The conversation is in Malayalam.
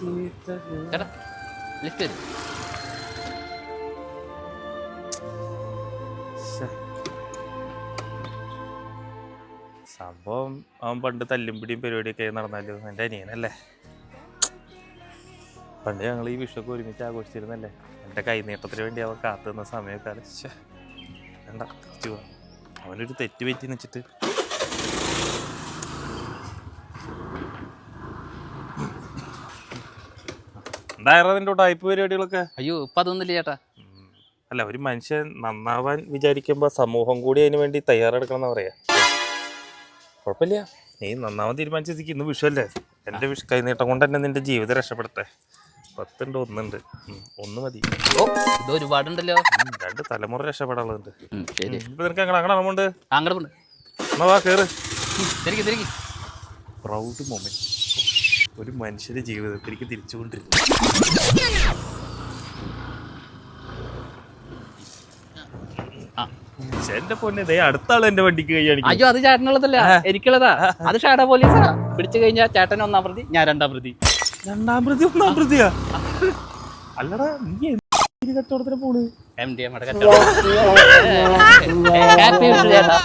ചേട്ടാ ലിഫ്റ്റ് വരും. സംഭവം അവൻ പണ്ട് തല്ലും പിടിയും പരിപാടിയൊക്കെ നടന്നാലും എൻ്റെ അനിയനല്ലേ. പണ്ട് ഞങ്ങൾ ഈ വിഷുവൊക്കെ ഒരുമിച്ച് ആഘോഷിച്ചിരുന്നല്ലേ. എൻ്റെ കൈനീട്ടത്തിന് വേണ്ടി അവൻ കാത്തു നിന്ന സമയമൊക്കെ വേണ്ട തിരിച്ചു പോവാം. അവനൊരു തെറ്റ് പറ്റിന്ന് വെച്ചിട്ട് എന്തായിരുന്നു നിൻ്റെ ടൈപ്പ് പരിപാടികളൊക്കെ? അയ്യോ ഇപ്പം അതൊന്നുമില്ല ചേട്ടാ. അല്ല, ഒരു മനുഷ്യൻ നന്നാവാൻ വിചാരിക്കുമ്പോൾ സമൂഹം കൂടി അതിന് വേണ്ടി തയ്യാറെടുക്കണം എന്ന് പറയാ. കുഴപ്പമില്ല, നീ നന്നാവാൻ തീരുമാനിച്ചതിക്ക് ഇന്ന് വിഷുവല്ലേ. എൻ്റെ കൈനീട്ടം കൊണ്ട് തന്നെ നിന്റെ ജീവിതം രക്ഷപ്പെടട്ടെ. 10 ഒന്നുണ്ട്, 1 മതി. ഓ ഇത് ഒരുപാടുണ്ടല്ലോ. 2 തലമുറ രക്ഷപ്പെടാനുള്ളതുണ്ട്. ശരി ഇപ്പൊ നിനക്ക് അങ്ങനെ ഉണ്ട്. അങ്ങോട്ട് എന്നാ വാ കേറ്. തിരികെ പ്രൗഡ് മൊമെന്റ് ഒരു മനുഷ്യന്റെ ജീവിതത്തിലേക്ക് തിരിച്ചുകൊണ്ടിരുന്നു. എന്റെ പൊന്നെ, ദേ അടുത്ത ആള് എന്റെ വണ്ടിക്ക് കഴിയാണ്. അയ്യോ അത് ചേട്ടനുള്ളതല്ല, എനിക്കുള്ളതാ. അത് ഷാഡ പോലീസാ. പിടിച്ചു കഴിഞ്ഞാൽ ചേട്ടൻ 1-ാം പ്രതി, ഞാൻ 2-ാം പ്രതി. 2-ാം പ്രതി 1-ാം പ്രതിയാ? അല്ലടാ, നീ എന്ത് കച്ചവടത്തിന് പോണ്? MDMA കച്ചവടം. ഹാപ്പി വിഷു ചേട്ടാ.